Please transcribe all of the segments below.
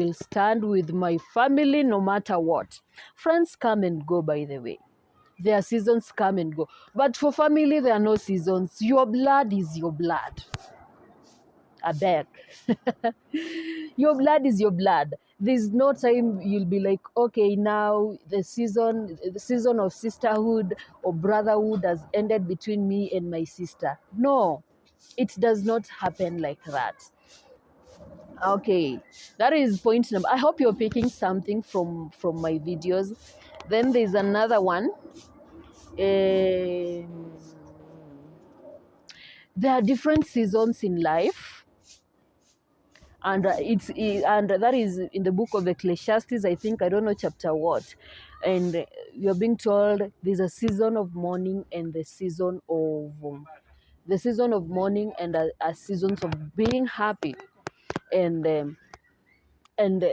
will stand with my family no matter what. Friends come and go, by the way. Their seasons come and go. But for family, there are no seasons. Your blood is your blood. I beg. Your blood is your blood. There's no time you'll be like, okay, now the season of sisterhood or brotherhood has ended between me and my sister. No, it does not happen like that. Okay, that is point number. I hope you're picking something from my videos. Then there's another one. Um, there are different seasons in life, and and that is in the book of Ecclesiastes. I think, I don't know chapter what, and you're being told there's a season of mourning and the season of mourning and a seasons of being happy, and and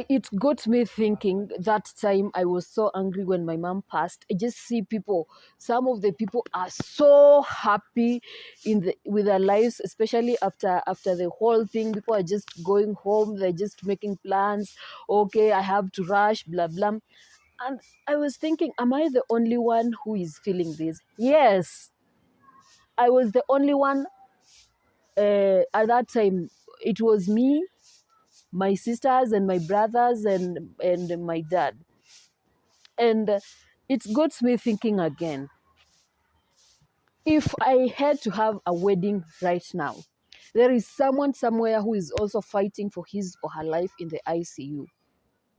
it got me thinking. That time I was so angry when my mom passed. I just see people, some of the people are so happy with their lives, especially after the whole thing. People are just going home, they're just making plans. Okay, I have to rush, blah blah. And I was thinking, am I the only one who is feeling this? Yes, I was the only one. At that time, it was me, my sisters and my brothers and my dad. And it got me thinking again. If I had to have a wedding right now, there is someone somewhere who is also fighting for his or her life in the ICU.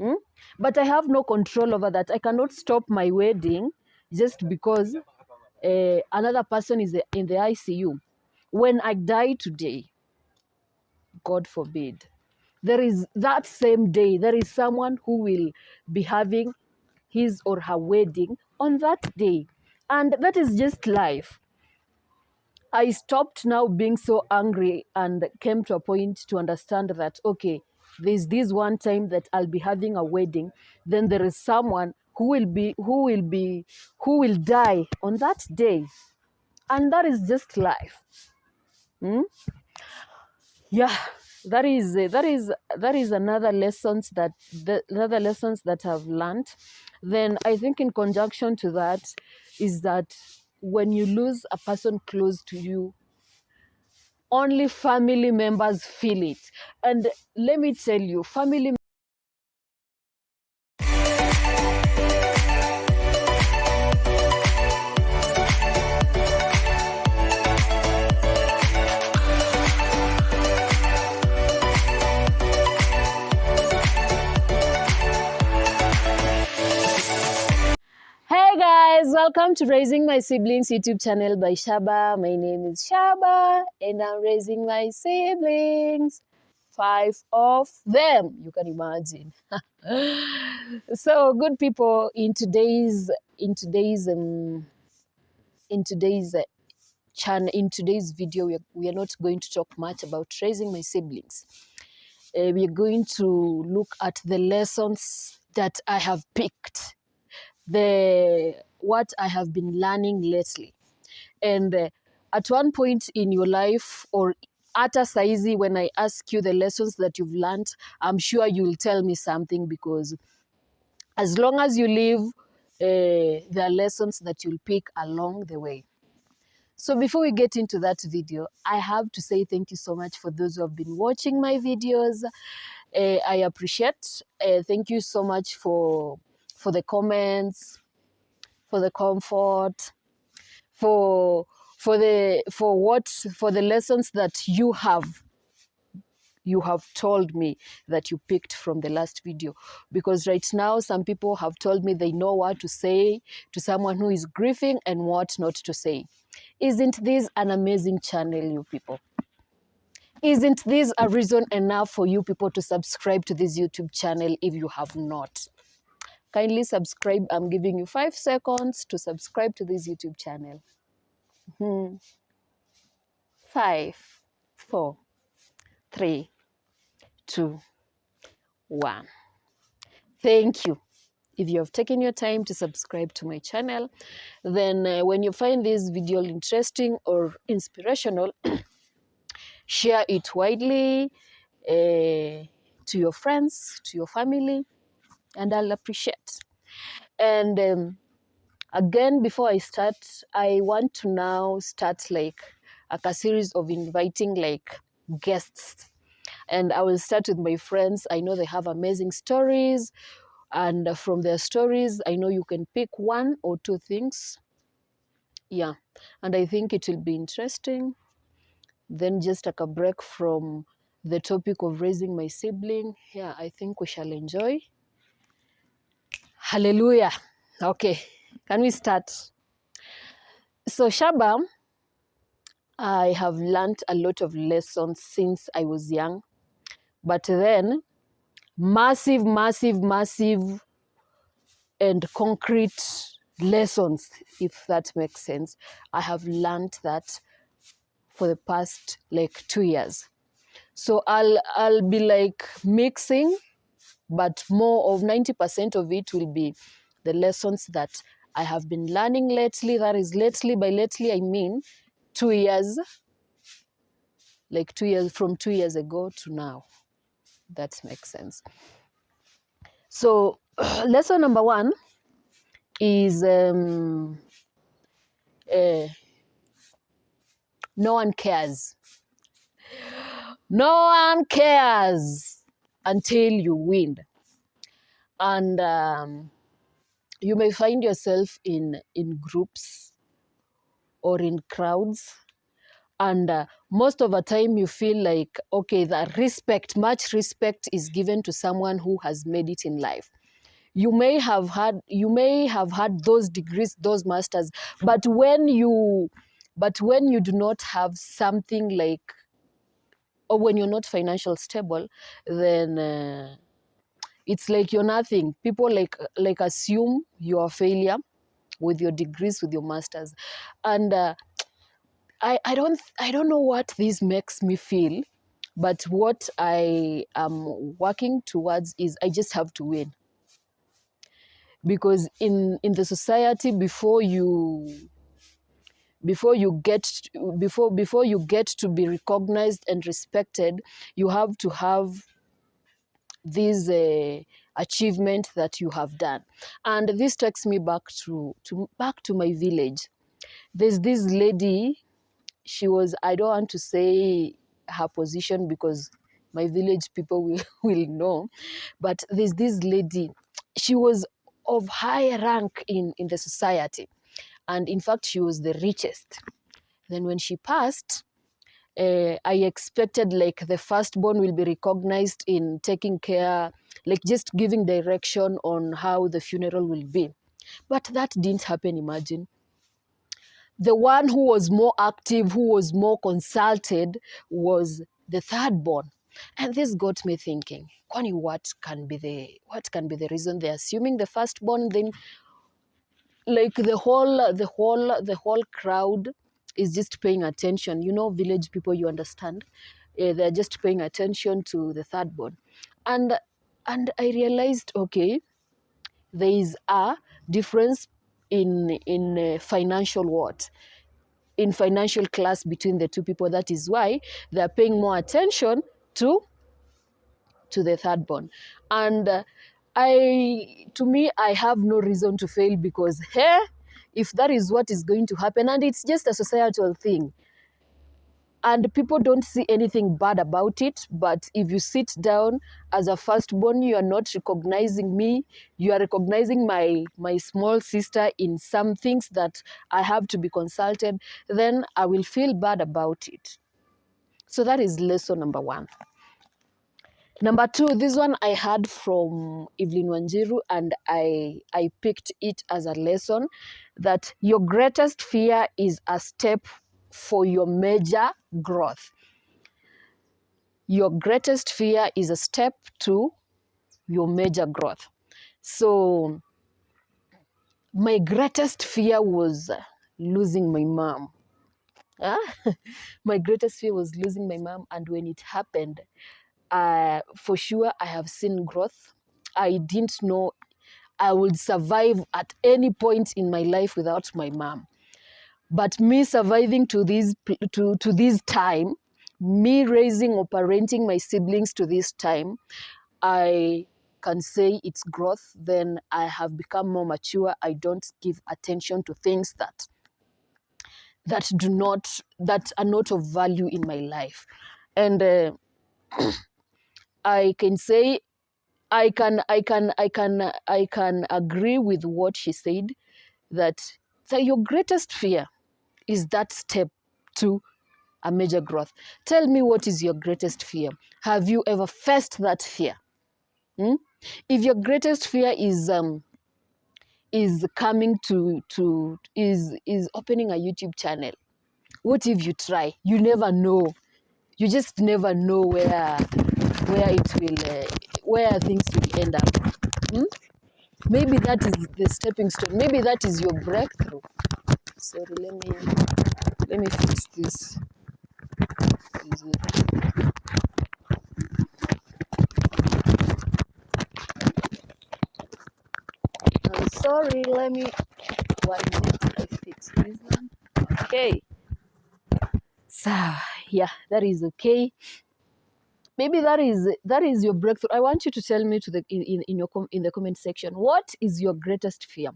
Hmm? But I have no control over that. I cannot stop my wedding just because another person is in the ICU. When I die today, God forbid, there is that same day, there is someone who will be having his or her wedding on that day. And that is just life. I stopped now being so angry and came to a point to understand that, okay, there's this one time that I'll be having a wedding, then there is someone who will die on that day. And that is just life. Hmm? Yeah, that is another another lessons that I've learned. Then I think in conjunction to that is that when you lose a person close to you, only family members feel it. And let me tell you, family. Hey guys, welcome to Raising My Siblings YouTube channel by Shaba. My name is Shaba and I'm raising my siblings. 5 of them, you can imagine. So good people, in today's video, we are not going to talk much about raising my siblings. We are going to look at the lessons that I have picked, what I have been learning lately. And at one point in your life, or at a saizi, when I ask you the lessons that you've learned, I'm sure you'll tell me something, because as long as you live, there are lessons that you'll pick along the way. So before we get into that video, I have to say thank you so much for those who have been watching my videos. I appreciate. Thank you so much for the comments, for the comfort, for the lessons that you have told me that you picked from the last video. Because right now some people have told me they know what to say to someone who is grieving and what not to say. Isn't this an amazing channel, you people? Isn't this a reason enough for you people to subscribe to this YouTube channel if you have not? Kindly subscribe. I'm giving you 5 seconds to subscribe to this YouTube channel. 5, 4, 3, 2, 1. Thank you. If you have taken your time to subscribe to my channel, then when you find this video interesting or inspirational, share it widely. to your friends, to your family, and I'll appreciate. And again, before I start, I want to now start like a series of inviting like guests. And I will start with my friends. I know they have amazing stories. And from their stories, I know you can pick one or two things. Yeah. And I think it will be interesting. Then just take a break from the topic of raising my sibling. Yeah, I think we shall enjoy. Hallelujah. Okay. Can we start? So, Shaba, I have learned a lot of lessons since I was young. But then, massive, massive, massive and concrete lessons, if that makes sense, I have learned that for the past like 2 years. So I'll be like mixing, but more of 90% of it will be the lessons that I have been learning lately. That is lately, by lately I mean 2 years, like 2 years, from 2 years ago to now. That makes sense. So lesson number one is no one cares. No one cares until you win. And you may find yourself in groups or in crowds. And most of the time you feel like, okay, that respect, much respect is given to someone who has made it in life. You may have had those degrees, those masters, but when you do not have something like, or when you're not financially stable, then it's like you're nothing. People like assume you're a failure with your degrees, with your masters. And I don't know what this makes me feel, but what I am working towards is I just have to win. Because in the society, before you get to be recognized and respected, you have to have this achievement that you have done. And this takes me back to my village. There's this lady. She was, I don't want to say her position because my village people will know, but there's this lady. She was of high rank in the society, and in fact she was the richest. Then when she passed, I expected like the firstborn will be recognized in taking care, like just giving direction on how the funeral will be. But that didn't happen, imagine. The one who was more active, who was more consulted, was the thirdborn. And this got me thinking, kwani what can be the reason they're assuming the firstborn? Then like the whole crowd is just paying attention. You know, village people, you understand, they're just paying attention to the thirdborn. And I realized, okay, there is a difference in financial what in financial class between the two people. That is why they're paying more attention to the thirdborn. And to me, I have no reason to fail, because hey, if that is what is going to happen, and it's just a societal thing, and people don't see anything bad about it. But if you sit down as a firstborn, you are not recognizing me, you are recognizing my small sister in some things that I have to be consulted, then I will feel bad about it. So that is lesson number one. Number two, this one I heard from Evelyn Wanjiru, and I picked it as a lesson, that your greatest fear is a step for your major growth. Your greatest fear is a step to your major growth. So my greatest fear was losing my mom. My greatest fear was losing my mom, and when it happened, for sure I have seen growth. I didn't know I would survive at any point in my life without my mom. But me surviving to this time, me raising or parenting my siblings to this time, I can say it's growth, then I have become more mature. I don't give attention to things that are not of value in my life. And I can say I can agree with what she said, that your greatest fear is that step to a major growth. Tell me, what is your greatest fear? Have you ever faced that fear? If your greatest fear is coming is opening a YouTube channel, what if you try? You never know. You just never know where things will end up. Maybe that is the stepping stone. Maybe that is your breakthrough. Sorry, let me fix this. I'm sorry. Let me 1 minute. I fix this one. Okay. So yeah, that is okay. Maybe that is your breakthrough. I want you to tell me in the comment section, what is your greatest fear,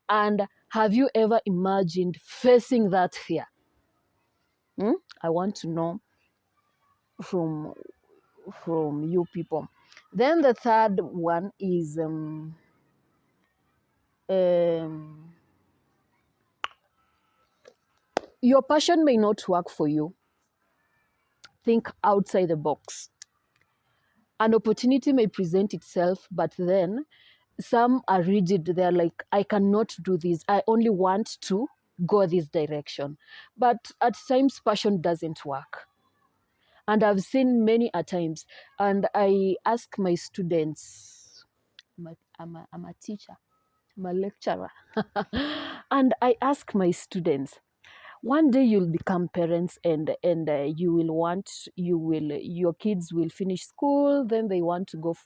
and have you ever imagined facing that fear? I want to know from you people. Then the third one is your passion may not work for you. Think outside the box. An opportunity may present itself, but then some are rigid. They're like, I cannot do this. I only want to go this direction. But at times, passion doesn't work. And I've seen many a times. And I ask my students, I'm a teacher, I'm a lecturer. And I ask my students, one day you'll become parents, and your kids will finish school, then they want to go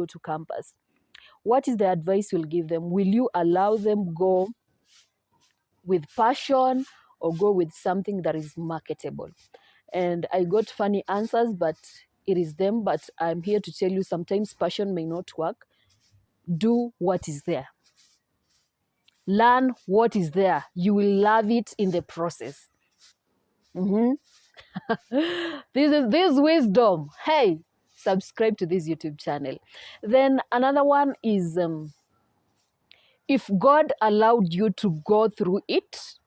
to campus. What is the advice you'll give them? Will you allow them go with passion or go with something that is marketable? And I got funny answers, but it is them. But I'm here to tell you, sometimes passion may not work. Do what is there. Learn what is there. You will love it in the process. This wisdom. Hey, subscribe to this YouTube channel. Then another one is, if God allowed you to go through it,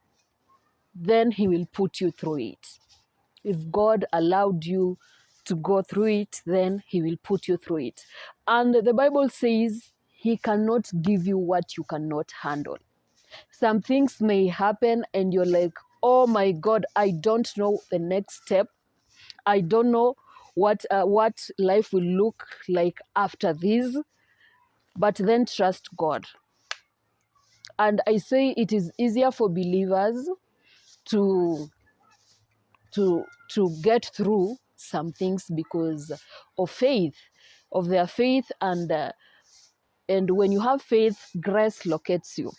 then He will put you through it. If God allowed you to go through it, then He will put you through it. And the Bible says He cannot give you what you cannot handle. Some things may happen and you're like, oh my God, I don't know the next step. I don't know what life will look like after this. But then trust God. And I say it is easier for believers to get through some things because of faith, of their faith. And when you have faith, grace locates you,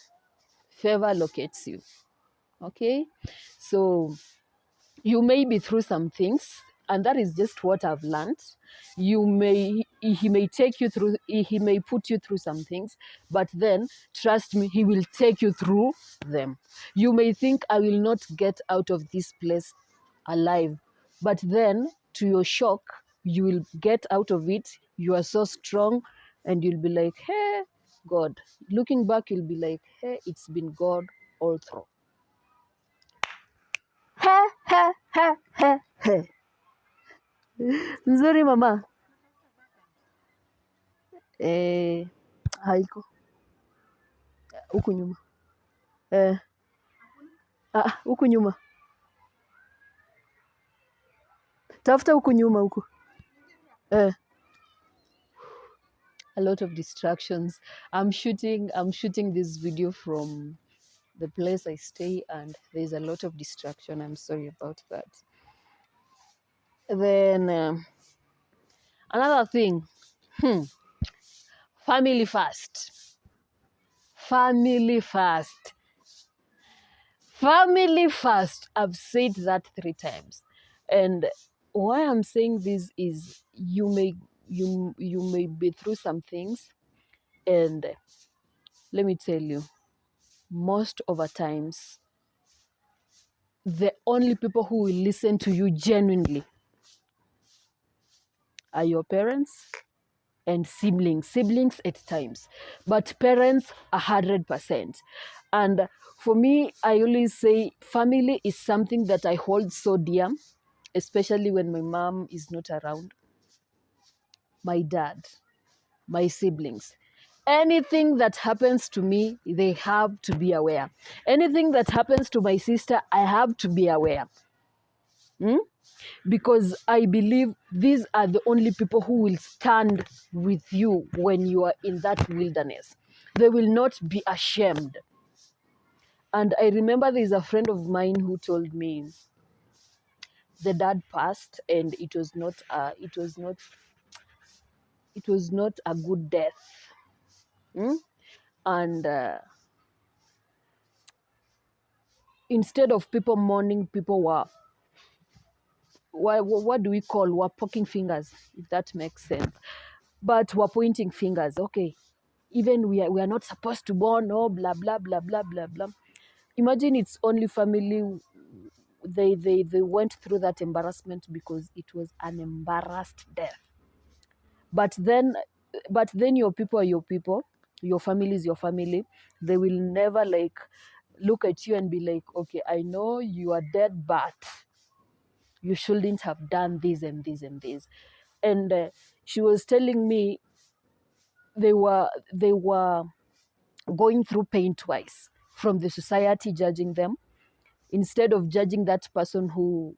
favor locates you. Okay, so you may be through some things, and that is just what I've learned. He may take you through, he may put you through some things, but then trust me, He will take you through them. You may think, I will not get out of this place alive, but then to your shock, you will get out of it. You are so strong, and you'll be like, hey, God. Looking back, you'll be like, hey, it's been God all through. He, he, he, he, he. Nzuri mama. Haiko huku nyuma. Huku nyuma. Tafuta huku nyuma huku. A lot of distractions. I'm shooting this video from the place I stay, and there's a lot of distraction. I'm sorry about that. Then another thing, family first. Family first. Family first. I've said that 3 times. And why I'm saying this is, you may you may be through some things, and let me tell you, most of the times, the only people who will listen to you genuinely are your parents and siblings at times, but parents 100%. And for me, I always say family is something that I hold so dear, especially when my mom is not around, my dad, my siblings. Anything that happens to me, they have to be aware. Anything that happens to my sister, I have to be aware. Because I believe these are the only people who will stand with you when you are in that wilderness. They will not be ashamed. And I remember there's a friend of mine who told me the dad passed, and it was not a good death. And instead of people mourning, people were, what do we call, were poking fingers, if that makes sense. But were pointing fingers. Okay, even we are not supposed to mourn, no, blah blah blah blah blah blah. Imagine it's only family. They went through that embarrassment because it was an embarrassed death. But then your people are your people, your family is your family. They will never like look at you and be like, okay, I know you are dead, but you shouldn't have done this and this and this. And she was telling me they were going through pain twice, from the society judging them instead of judging that person who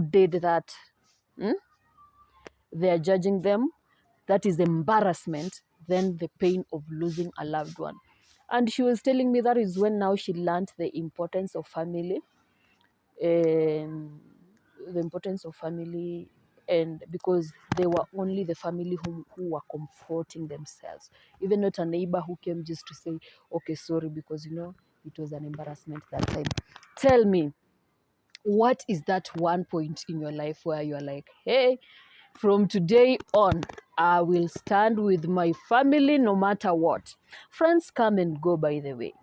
did that. They are judging them. That is embarrassment. Then the pain of losing a loved one. And she was telling me that is when now she learned the importance of family, and the importance of family, and because they were only the family who were comforting themselves, even not a neighbor who came just to say, okay, sorry, because it was an embarrassment that time. Tell me, what is that one point in your life where you're like, hey, from today on, I will stand with my family no matter what? Friends come and go, by the way.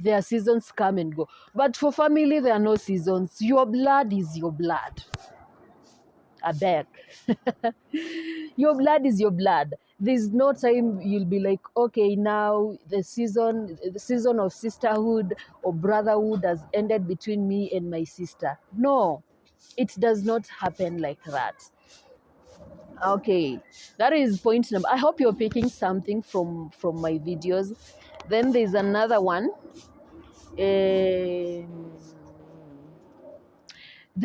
Their seasons come and go. But for family, there are no seasons. Your blood is your blood. I beg. Your blood is your blood. There's no time you'll be like, okay, now the season of sisterhood or brotherhood has ended between me and my sister. No, it does not happen like that. Okay, that is point number. I hope you're picking something from my videos. Then there's another one. There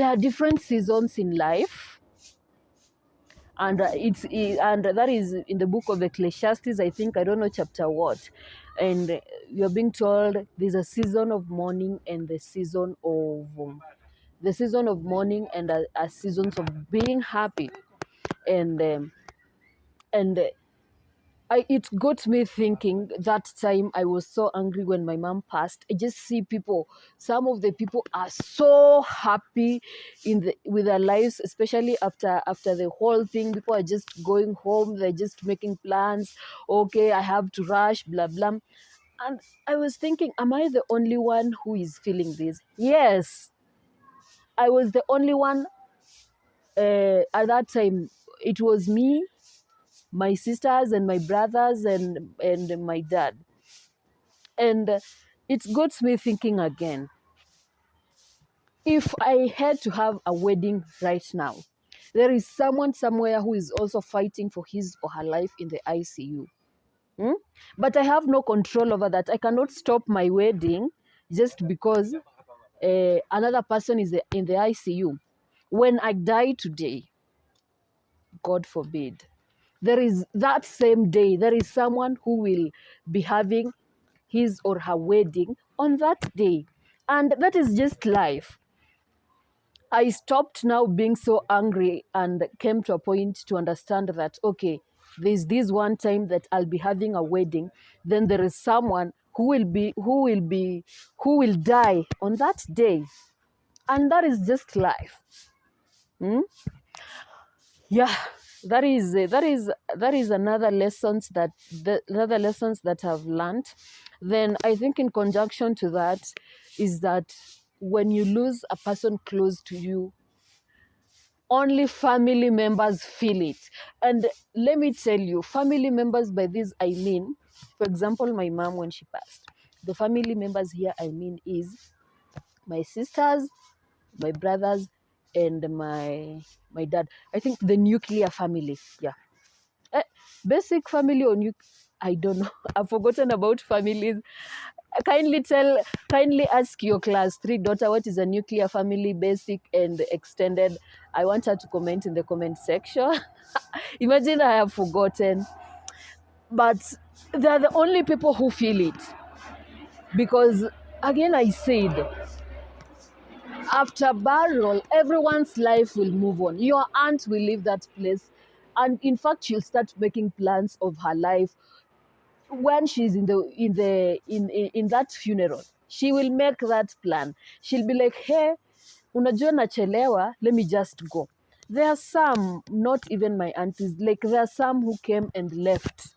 are different seasons in life, and and that is in the book of Ecclesiastes, I think. I don't know chapter what. And you're being told there's a season of mourning and the season of mourning, and a seasons of being happy. And it got me thinking. That time I was so angry when my mom passed. I just see people, some of the people are so happy with their lives, especially after the whole thing. People are just going home, they're just making plans. Okay, I have to rush, blah blah. And I was thinking, am I the only one who is feeling this? Yes, I was the only one. At that time, it was me, my sisters and my brothers, and my dad. And it got me thinking again. If I had to have a wedding right now, there is someone somewhere who is also fighting for his or her life in the ICU. But I have no control over that. I cannot stop my wedding just because another person is in the ICU. When I die today, God forbid, there is that same day, there is someone who will be having his or her wedding on that day. And that is just life. I stopped now being so angry and came to a point to understand that, okay, there's this one time that I'll be having a wedding, then there is someone who will die on that day. And that is just life. Yeah. that is another another lessons that I've learned. Then I think in conjunction to that is that when you lose a person close to you, only family members feel it. And let me tell you, family members, by this I mean, for example, my mom when she passed, the family members here I mean is my sisters, my brothers, and my dad. I think the nuclear family. Yeah. Eh, basic family or I don't know. I've forgotten about families. Kindly ask your class 3 daughter what is a nuclear family, basic and extended. I want her to comment in the comment section. Imagine I have forgotten. But they're the only people who feel it. Because again I said, after burial, everyone's life will move on. Your aunt will leave that place, and in fact, she'll start making plans of her life when she's in that funeral. She will make that plan. She'll be like, "Hey, unajua nachelewa, let me just go." There are some, not even my aunties, like there are some who came and left.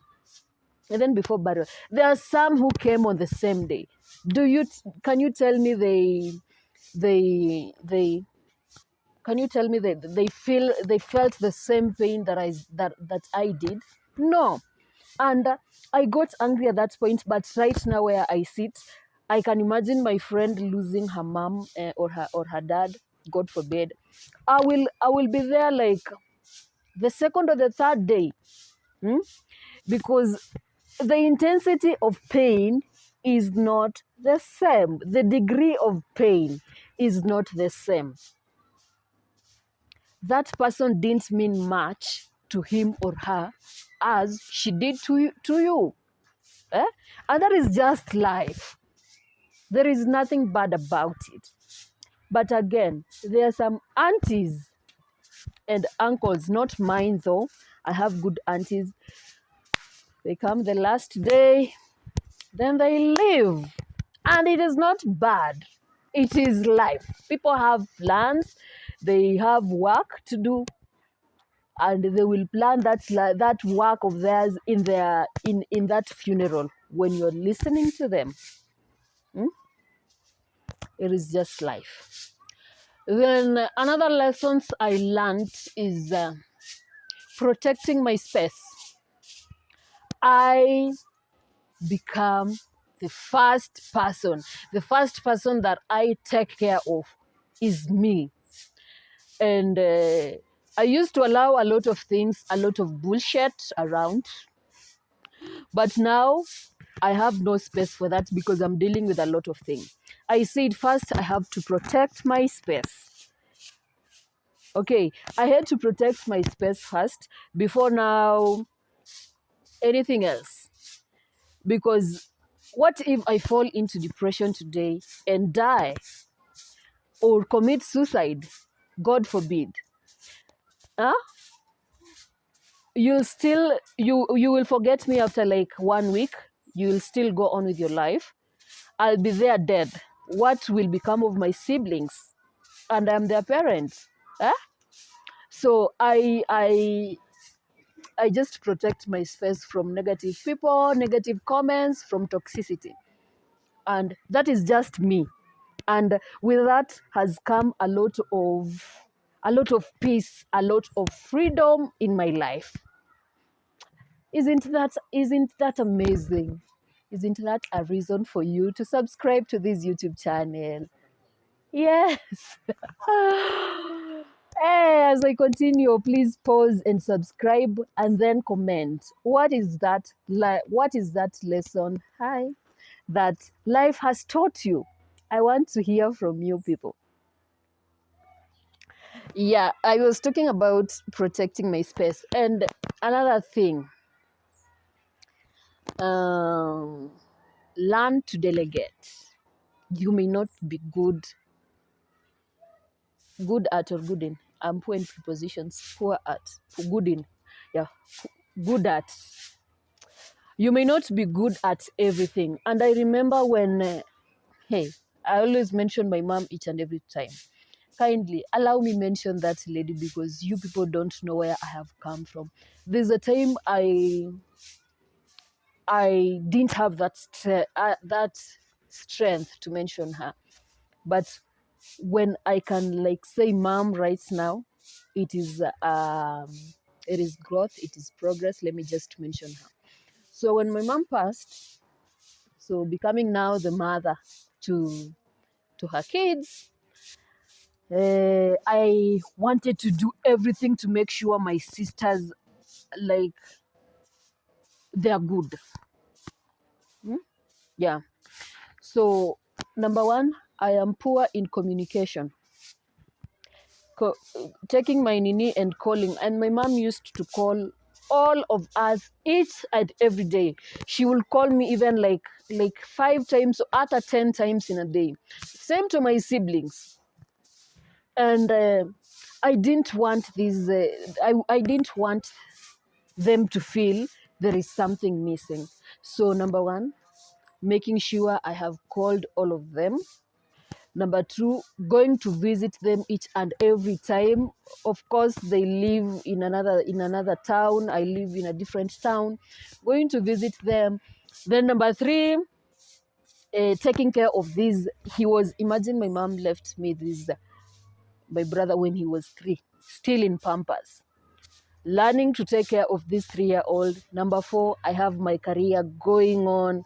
And then before burial, there are some who came on the same day. Can you tell me they can you tell me that they felt the same pain that I did? No. And I got angry at that point, but right now where I sit, I can imagine my friend losing her mom or her dad, God forbid. I will be there like the second or the third day. Because the intensity of pain is not the same. The degree of pain is not the same. That person didn't mean much to him or her as she did to you. Eh? And that is just life. There is nothing bad about it. But again, there are some aunties and uncles, not mine though. I have good aunties. They come the last day, then they leave. And it is not bad. It is life. People have plans, they have work to do, and they will plan that work of theirs in that funeral. When you're listening to them, it is just life. Then another lessons I learned is protecting my space. I become the first person that I take care of is me. And I used to allow a lot of things, a lot of bullshit around. But now I have no space for that because I'm dealing with a lot of things. I said first I have to protect my space. Okay, I had to protect my space first before now anything else. Because what if I fall into depression today and die or commit suicide? God forbid. Huh? You will forget me after like 1 week. You will still go on with your life. I'll be there dead. What will become of my siblings? And I'm their parent. Huh? So I just protect my space from negative people, negative comments, from toxicity. And that is just me. And with that has come a lot of peace, a lot of freedom in my life. Isn't that amazing? Isn't that a reason for you to subscribe to this YouTube channel? Yes. Hey, as I continue, please pause and subscribe and then comment. What is that lesson? Hi. That life has taught you. I want to hear from you people. Yeah, I was talking about protecting my space. And another thing, learn to delegate. You may not be good at or good in. I'm poor in prepositions, poor at, good in. Yeah, good at. You may not be good at everything. And I remember when, hey, I always mention my mom each and every time. kindly allow me mention that lady, because you people don't know where I have come from. There's a time I didn't have that strength to mention her, but when I can like say mom right now, it is growth, it is progress. Let me just mention her. So when my mom passed, so becoming now the mother to her kids, I wanted to do everything to make sure my sisters, like, they're good. Hmm? Yeah. So number one, I am poor in communication. Taking my nini and calling, and my mom used to call all of us each and every day. She will call me even like 5 times or at 10 times in a day. Same to my siblings. And I didn't want this. I didn't want them to feel there is something missing. So number one, making sure I have called all of them. Number two, going to visit them each and every time. Of course, they live in another town. I live in a different town. Going to visit them. Then number three, taking care of these. Imagine my mom left me this, my brother when he was 3, still in Pampers. Learning to take care of this 3-year-old. Number four, I have my career going on.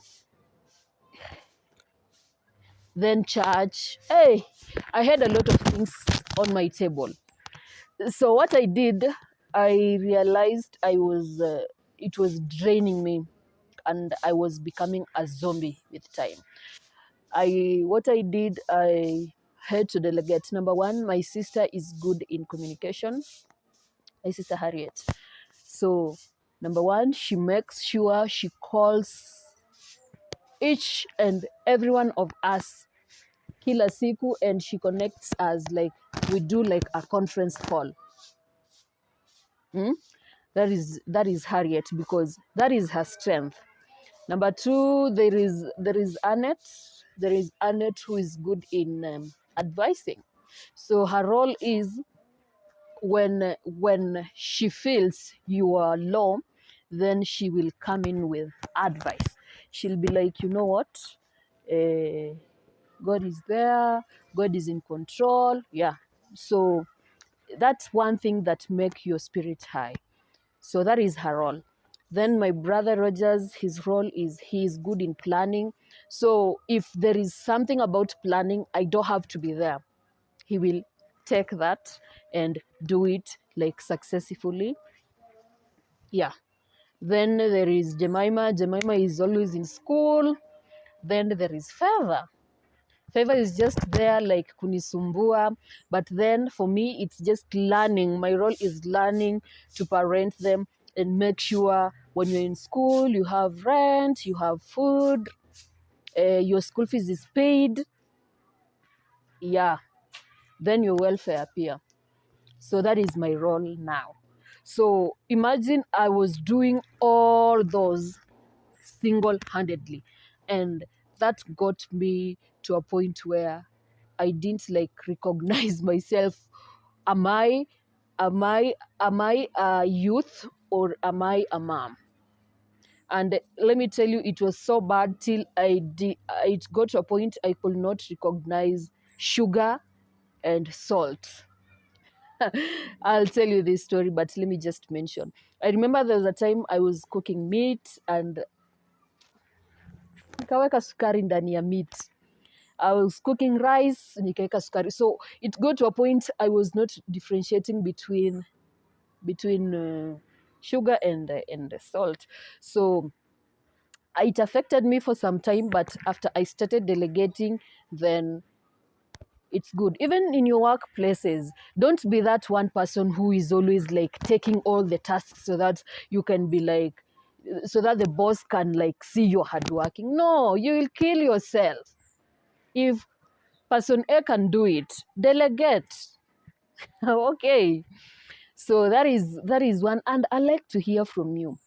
Then church. Hey, I had a lot of things on my table. So what I did, I realized it was draining me, and I was becoming a zombie with time. What I did, I had to delegate. Number one, my sister is good in communication. My sister Harriet. So number one, she makes sure she calls each and every one of us kila siku, and she connects us, like we do like a conference call. That is Harriet, because that is her strength. Number two, there is Annette. There is Annette who is good in advising. So her role is, when she feels you are low, then she will come in with advice. She'll be like, you know what, God is there, God is in control. Yeah. So that's one thing that make your spirit high. So that is her role. Then my brother Rogers, his role is he is good in planning. So if there is something about planning, I don't have to be there. He will take that and do it like successfully. Yeah. Then there is Jemima. Jemima is always in school. Then there is Favor. Favor is just there like kunisumbua, but then for me it's just learning. My role is learning to parent them and make sure when you're in school you have rent, you have food, your school fees is paid. Yeah, then your welfare appear. So that is my role now. So imagine I was doing all those single-handedly, and that got me to a point where I didn't like recognize myself. Am I a youth, or am I a mom? And let me tell you, it was so bad till it got to a point I could not recognize sugar and salt. I'll tell you this story, but let me just mention. I remember there was a time I was cooking meat and nikaweka sukari ndani ya meat. I was cooking rice, nikaweka sukari. So it got to a point I was not differentiating between sugar and salt. So it affected me for some time, but after I started delegating, then it's good. Even in your workplaces, don't be that one person who is always like taking all the tasks so that you can be like, so that the boss can like see you're hardworking. No, you will kill yourself. If person A can do it, delegate. Okay. So that is one, and I like to hear from you.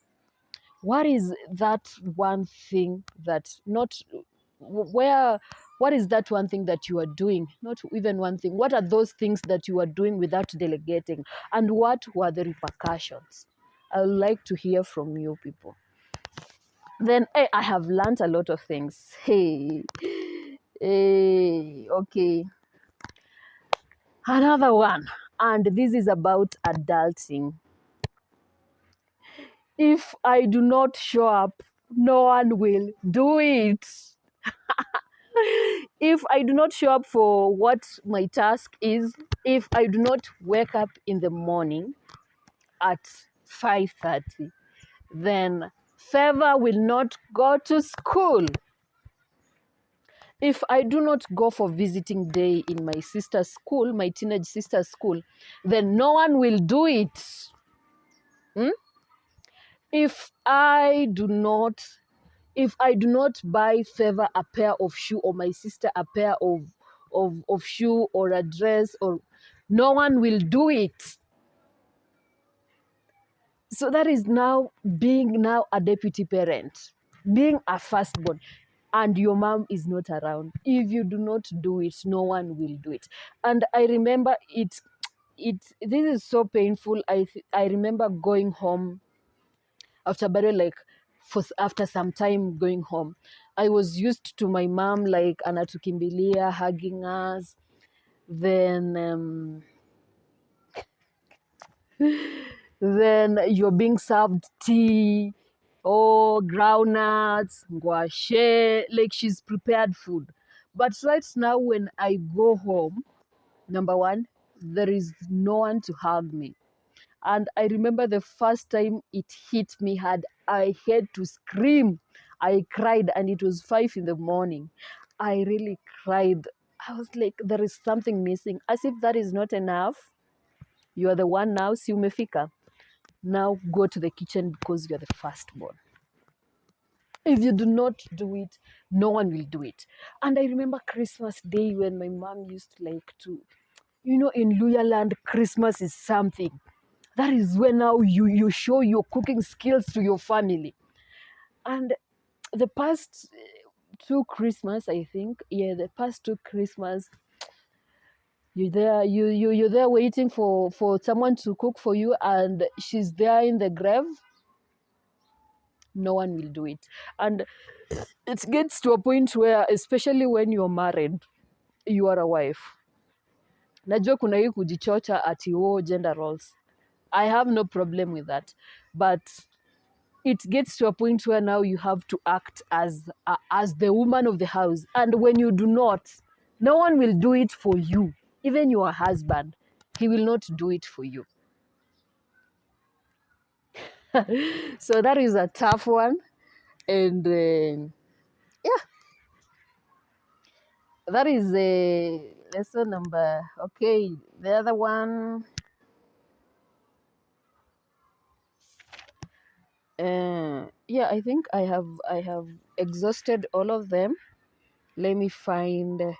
What is that one thing that not where, what is that one thing that you are doing? Not even one thing. What are those things that you are doing without delegating? And what were the repercussions? I would like to hear from you people. Then hey, I have learned a lot of things. Hey, hey, okay. Another one, and this is about adulting. If I do not show up, no one will do it. If I do not show up for what my task is, if I do not wake up in the morning at 5:30, then Favor will not go to school. If I do not go for visiting day in my sister's school, my teenage sister's school, then no one will do it. Hmm? If I do not buy Favor a pair of shoe, or my sister a pair of shoe or a dress, or no one will do it. So that is now being now a deputy parent, being a firstborn, and your mom is not around. If you do not do it, no one will do it. And I remember this is so painful. I remember going home after burial, like after some time going home. I was used to my mom like anatukimbilia, hugging us. Then you're being served tea, oh, groundnuts, ngwashe, like she's prepared food. But right now, when I go home, number one, there is no one to hug me. And I remember the first time it hit me hard, I had to scream. I cried, and it was 5 in the morning. I really cried. I was like, there is something missing. As if that is not enough. You are the one now, si umefika. Now go to the kitchen because you're the firstborn. If you do not do it, no one will do it. And I remember Christmas Day when my mom used to like to, in Luya land, Christmas is something. That is when now you show your cooking skills to your family. And the past two Christmas, I think, the past two Christmas, you're there waiting for someone to cook for you, and she's there in the grave. No one will do it. And it gets to a point where, especially when you're married, you are a wife. Najua kuna hii kujichocha ati gender roles. I have no problem with that. But it gets to a point where now you have to act as the woman of the house. And when you do not, no one will do it for you. Even your husband, he will not do it for you. So that is a tough one. And yeah, that is a lesson number. Okay, the other one. Yeah, I think I have exhausted all of them. Let me find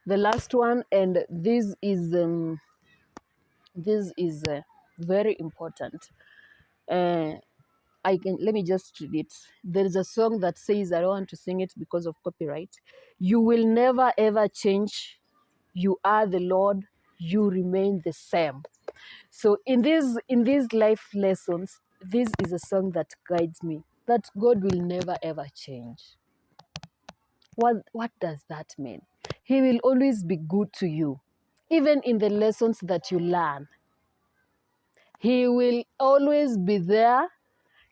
the last one, and this is very important. Uh, let me just read it. There is a song that says, I don't want to sing it because of copyright. You will never ever change. You are the Lord. You remain the same. So in these life lessons, this is a song that guides me. That God will never ever change. What does that mean? He will always be good to you, even in the lessons that you learn. He will always be there.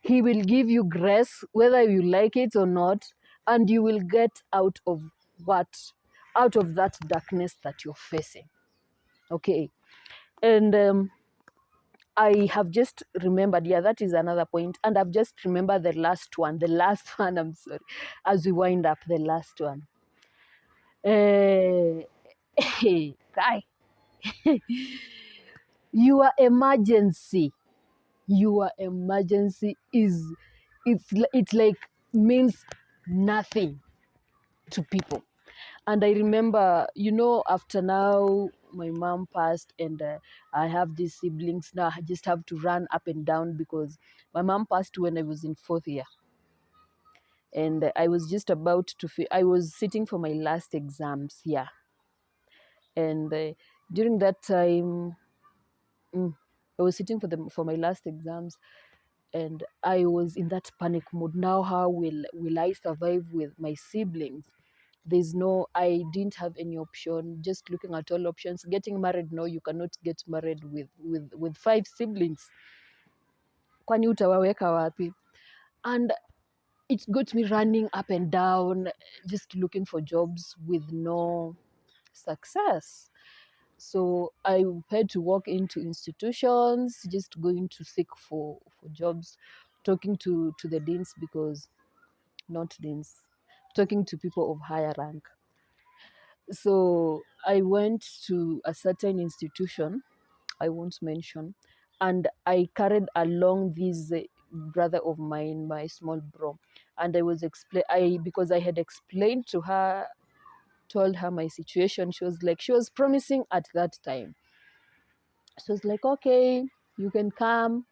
He will give you grace, whether you like it or not, and you will get out of that darkness that you're facing. Okay. And I have just remembered, yeah, that is another point. And I've just remembered the last one, I'm sorry, as we wind up, the last one. Guy, your emergency is, it's like means nothing to people. And I remember, after now my mom passed, and I have these siblings now. I just have to run up and down because my mom passed when I was in 4th year. and I was just about to I was sitting for my last exams, yeah. And during that time, mm, I was sitting for my last exams, and I was in that panic mode. Now, how will I survive with my siblings? There's no, I didn't have any option. Just looking at all options. Getting married, no, you cannot get married with 5 siblings. Kwani utawaweka wapi? And it got me running up and down, just looking for jobs with no success. So I had to walk into institutions, just going to seek for jobs, talking to the deans, because not deans, talking to people of higher rank. So I went to a certain institution, I won't mention, and I carried along this brother of mine, my small bro, and I was because I had explained to her, told her my situation. She was promising at that time. She was like, okay, you can come.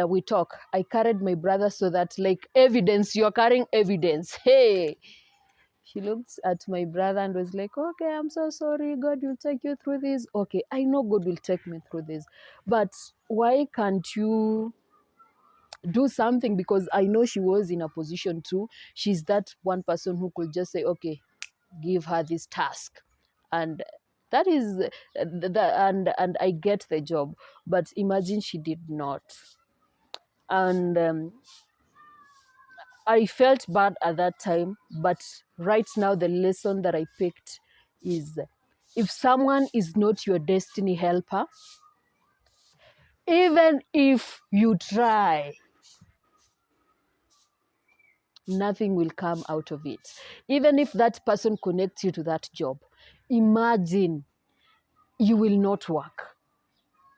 We talk. I carried my brother, so that, like, evidence, you're carrying evidence. Hey, she looked at my brother and was like, okay, I'm so sorry. God will take you through this. Okay, I know God will take me through this. But why can't you do something? Because I know she was in a position too. She's that one person who could just say, okay, give her this task. And that is, and I get the job. But imagine she did not. And I felt bad at that time, but right now the lesson that I picked is, if someone is not your destiny helper, even if you try, nothing will come out of it. Even if that person connects you to that job, imagine you will not work.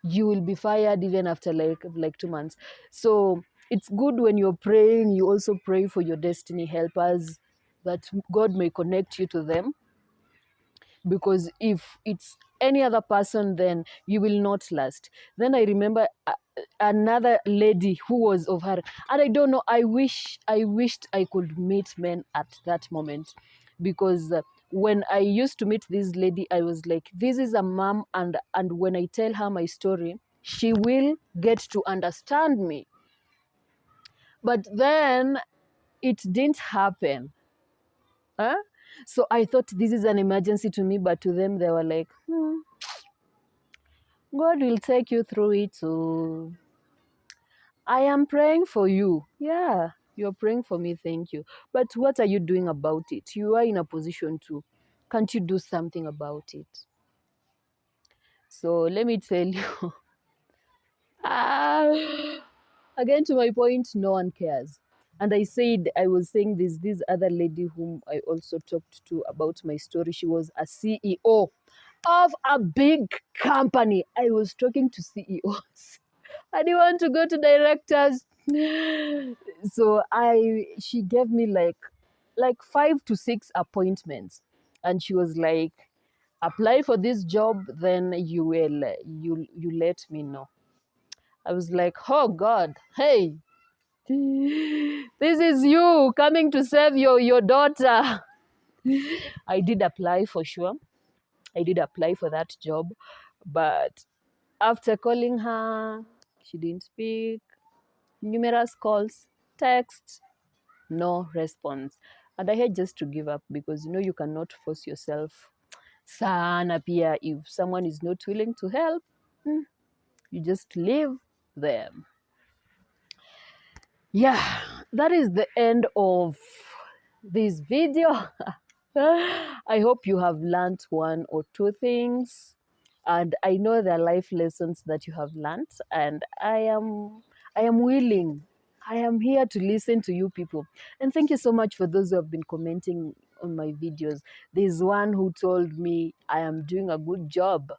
You will be fired even after like 2 months. So it's good when you're praying, you also pray for your destiny helpers, that God may connect you to them, because if it's any other person, then you will not last. Then I remember another lady who was of her, and I don't know, I wished I could meet men at that moment, because when I used to meet this lady, I was like, this is a mom, and when I tell her my story, she will get to understand me. But then it didn't happen. Huh? So I thought this is an emergency to me, but to them they were like, God will take you through it. So I am praying for you. Yeah, you're praying for me. Thank you. But what are you doing about it? You are in a position to. Can't you do something about it? So let me tell you. Again, to my point, no one cares. And I was saying this other lady whom I also talked to about my story. She was a CEO of a big company. I was talking to CEOs. I didn't want to go to directors. So she gave me like 5 to 6 appointments, and she was like, apply for this job, then you let me know. I was like, oh God, hey, this is you coming to save your daughter. I did apply for sure. I did apply for that job, but after calling her, she didn't speak. Numerous calls, text, no response. And I had just to give up, because you cannot force yourself. Sana pia, if someone is not willing to help, you just leave them. Yeah, that is the end of this video. I hope you have learned 1 or 2 things, and I know there are life lessons that you have learned, and I am willing. I am here to listen to you people. And thank you so much for those who have been commenting on my videos. There's one who told me I am doing a good job,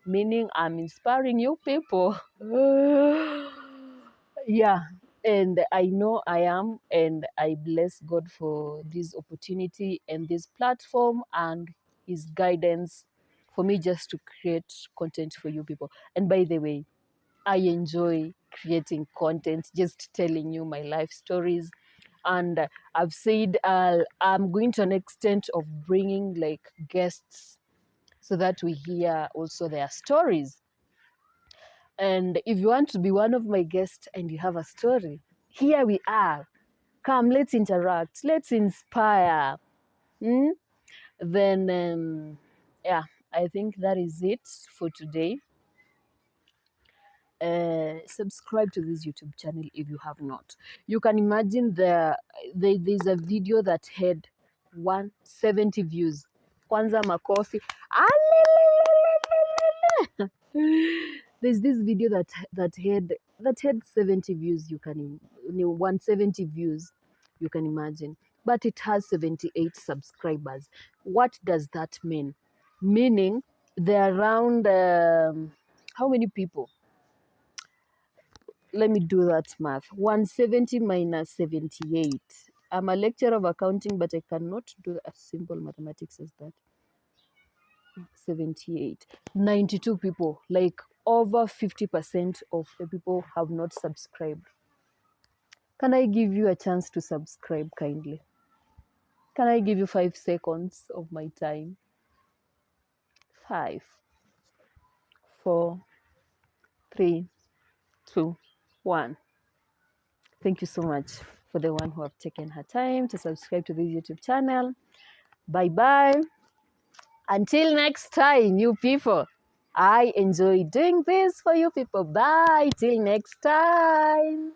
meaning I'm inspiring you people. Yeah, and I know I am, and I bless God for this opportunity and this platform and his guidance for me just to create content for you people. And by the way, I enjoy creating content, just telling you my life stories. And I've said I'm going to an extent of bringing like guests so that we hear also their stories. And if you want to be one of my guests and you have a story, here we are. Come, let's interact, let's inspire. Hmm? Then, yeah, I think that is it for today. Subscribe to this YouTube channel if you have not. You can imagine there's a video that had 170 views. Kwanza makofi. There's this video that had 70 views. 170 views. You can imagine, but it has 78 subscribers. What does that mean? Meaning they're around how many people? Let me do that math. 170 minus 78. I'm a lecturer of accounting, but I cannot do as simple mathematics as that. 78. 92 people. Like over 50% of the people have not subscribed. Can I give you a chance to subscribe kindly? Can I give you 5 seconds of my time? 5, 4, 3, 2, 1. Thank you so much for the one who have taken her time to subscribe to this YouTube channel. Bye bye. Until next time, you people. I enjoy doing this for you people. Bye. Till next time.